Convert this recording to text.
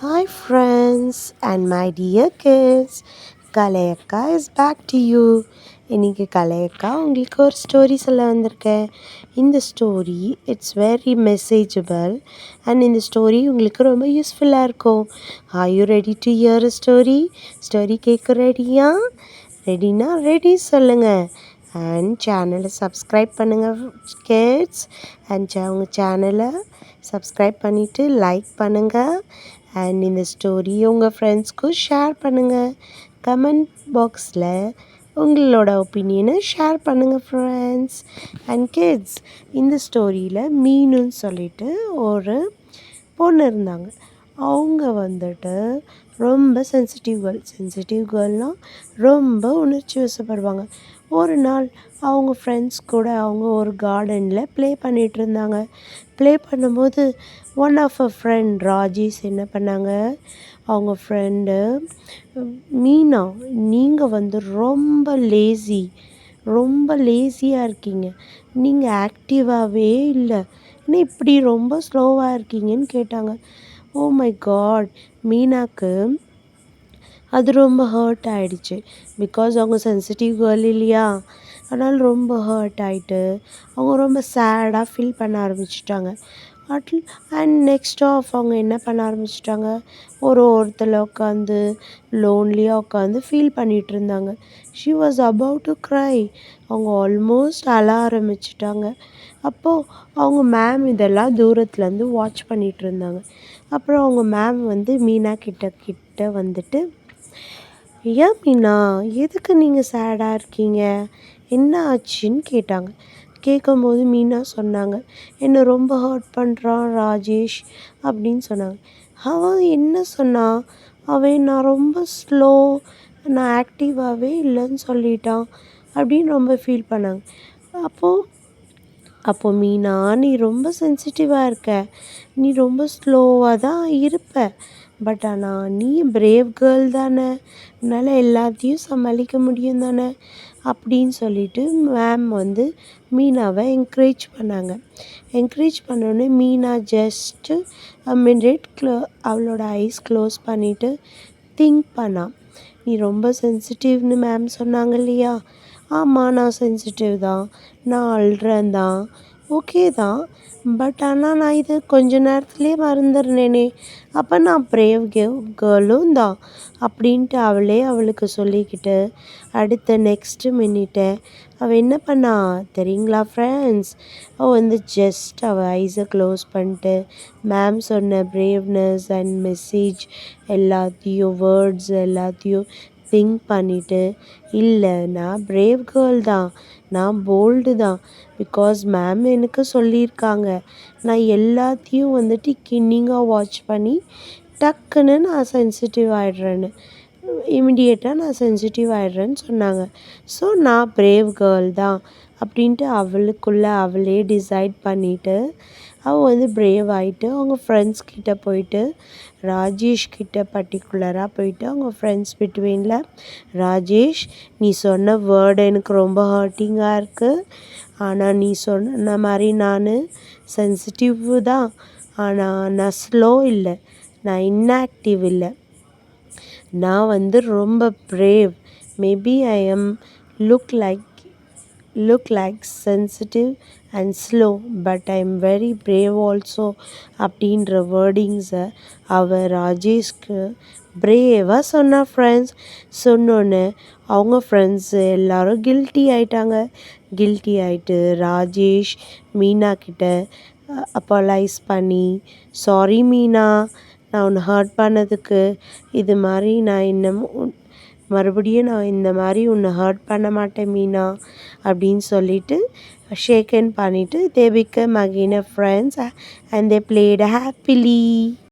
Hi, friends, and my dear kids. Kalayakka is back to you. இன்னைக்கு கலையக்கா உங்களுக்கு ஒரு story சொல்ல வந்திருக்கேன். இந்த ஸ்டோரி இட்ஸ் வெரி மெசேஜபிள் அண்ட் இந்த ஸ்டோரி உங்களுக்கு ரொம்ப யூஸ்ஃபுல்லாக இருக்கும். Are you ready to hear a story? Story கேட்க ரெடியா? ரெடினா ரெடி சொல்லுங்கள். அண்ட் சேனலை சப்ஸ்கிரைப் பண்ணுங்கள் கிட்ஸ். அண்ட் உங்கள் சேனலை சப்ஸ்கிரைப் பண்ணிவிட்டு லைக் பண்ணுங்கள். அண்ட் இந்த ஸ்டோரி உங்கள் ஃப்ரெண்ட்ஸ்க்கும் ஷேர் பண்ணுங்கள். கமெண்ட் பாக்ஸில் உங்களோட ஒப்பீனியனை ஷேர் பண்ணுங்கள் ஃப்ரெண்ட்ஸ் அண்ட் கிட்ஸ். இந்த ஸ்டோரியில் மீனுன்னு சொல்லிட்டு ஒரு பொண்ணு இருந்தாங்க. அவங்க வந்துட்டு ரொம்ப சென்சிட்டிவ் கேர்ள்னால் ரொம்ப உணர்ச்சி வசப்படுவாங்க. ஒரு நாள் அவங்க ஃப்ரெண்ட்ஸ் கூட அவங்க ஒரு கார்டனில் ப்ளே பண்ணிகிட்டு இருந்தாங்க. ப்ளே பண்ணும்போது one of a friend Rajesh என்ன பண்ணாங்க, அவங்க ஃப்ரெண்டு மீனா, நீங்கள் வந்து ரொம்ப லேசியாக இருக்கீங்க, நீங்கள் ஆக்டிவாகவே இல்லை, ஏன்னா இப்படி ரொம்ப ஸ்லோவாக இருக்கீங்கன்னு கேட்டாங்க. ஓ மை காட், மீனாக்கு அது ரொம்ப ஹர்ட் ஆகிடுச்சு. பிகாஸ் அவங்க சென்சிட்டிவ் கேர்ள் இல்லையா, அதனால் ரொம்ப ஹர்ட் ஆகிட்டு அவங்க ரொம்ப சேடாக ஃபீல் பண்ண ஆரம்பிச்சிட்டாங்க. அண்ட் நெக்ஸ்ட் ஆஃப் அவங்க என்ன பண்ண ஆரம்பிச்சிட்டாங்க, ஒருத்தர் உட்காந்து லோன்லியாக உட்காந்து ஃபீல் பண்ணிகிட்டு இருந்தாங்க. She was about to cry. அவங்க ஆல்மோஸ்ட் அழ ஆரம்பிச்சிட்டாங்க. அப்போது அவங்க மேம் இதெல்லாம் தூரத்துலேருந்து வாட்ச் பண்ணிகிட்டு இருந்தாங்க. அப்புறம் அவங்க மேம் வந்து மீனா கிட்ட வந்துட்டு, ஏன் மீனா, எதுக்கு நீங்கள் சேடாக இருக்கீங்க, என்ன ஆச்சுன்னு கேட்டாங்க. கேட்கும்போது மீனா சொன்னாங்க, என்னை ரொம்ப ஹர்ட் பண்ணுறான் ராஜேஷ் அப்படின்னு சொன்னாங்க. அவன் என்ன சொன்னான், அவன் நான் ரொம்ப ஸ்லோ, நான் ஆக்டிவாகவே இல்லைன்னு சொல்லிட்டான் அப்படின்னு ரொம்ப ஃபீல் பண்ணாங்க. அப்போது மீனா, நீ ரொம்ப சென்சிட்டிவாக இருக்க, நீ ரொம்ப ஸ்லோவாக தான் இருப்ப, பட் ஆனால் நீ பிரேவ் கேர்ள் தானே, உன்னால் எல்லாத்தையும் சமாளிக்க முடியும் தானே அப்படின்னு சொல்லிட்டு மேம் வந்து மீனாவை என்கரேஜ் பண்ணாங்க. என்கரேஜ் பண்ணோன்னே மீனா ஜஸ்ட்டு மினிட் அவளோட ஐஸ் க்ளோஸ் பண்ணிவிட்டு திங்க் பண்ணான். நீ ரொம்ப சென்சிட்டிவ்னு மேம் சொன்னாங்க இல்லையா, ஆமாம் நான் சென்சிட்டிவ் தான், நான் அழுறேன் தான், ஓகே தான், பட் ஆனால் நான் இது கொஞ்ச நேரத்துலேயே மறந்துடுறேனே, அப்போ நான் பிரேவ் கேர்ளும் தான் அப்படின்ட்டு அவளுக்கு சொல்லிக்கிட்டு அடுத்த நெக்ஸ்ட்டு மினிட்டை அவள் என்ன பண்ணா தெரியுங்களா ஃப்ரெண்ட்ஸ், அவள் வந்து ஜஸ்ட் அவள் ஐஸை க்ளோஸ் பண்ணிட்டு மேம் சொன்ன பிரேவ்னஸ் அண்ட் மெசேஜ் எல்லாத்தையும் வேர்ட்ஸ் எல்லாத்தையும் திங்க் பண்ணிவிட்டு, இல்லை நான் பிரேவ் கேர்ள் தான், நான் போல்டு தான், பிகாஸ் மேம் எனக்கு சொல்லியிருக்காங்க, நான் எல்லாத்தையும் வந்துட்டு கின்னிங்காக வாட்ச் பண்ணி டக்குன்னு நான் சென்சிட்டிவ் ஆகிடுறேன்னு, இமிடியேட்டாக நான் சென்சிட்டிவ் ஆகிடுறேன்னு சொன்னாங்க. ஸோ நான் பிரேவ் கேர்ள் தான் அப்படின்ட்டு அவளுக்குள்ளே அவளே டிசைட் பண்ணிவிட்டு அவள் வந்து பிரேவ் ஆகிட்டு அவங்க ஃப்ரெண்ட்ஸ் கிட்ட போயிட்டு, ராஜேஷ் கிட்ட பர்டிகுலராக போயிட்டு அவங்க ஃப்ரெண்ட்ஸ் பிட்வீனில், ராஜேஷ் நீ சொன்ன வேர்டு எனக்கு ரொம்ப ஹர்ட்டிங்காக இருக்குது, ஆனால் நீ சொன்ன மாதிரி நான் சென்சிட்டிவ் தான், ஆனால் நான் ஸ்லோ இல்லை, நான் இன்ஆக்டிவ் இல்லை, நான் வந்து ரொம்ப brave, maybe I am look like sensitive and slow, but I am very brave also அப்படின்ற வேர்டிங்ஸை அவள் ராஜேஷ்க்கு பிரேவாக சொன்னா ஃப்ரெண்ட்ஸ். சொன்னோன்னே அவங்க ஃப்ரெண்ட்ஸு எல்லோரும் கில்ட்டி ஆகிட்டு ராஜேஷ் மீனா கிட்ட அப்போலைஸ் பண்ணி, சாரி மீனா, நான் உன்னை ஹர்ட் பண்ணதுக்கு, இது மாதிரி நான் மறுபடியும் நான் இந்த மாதிரி உன்னை ஹர்ட் பண்ண மாட்டேன் மீனா அப்படின்னு சொல்லிட்டு ஷேக் ஹேண்ட் பண்ணிவிட்டு they became again a friends and they played happily.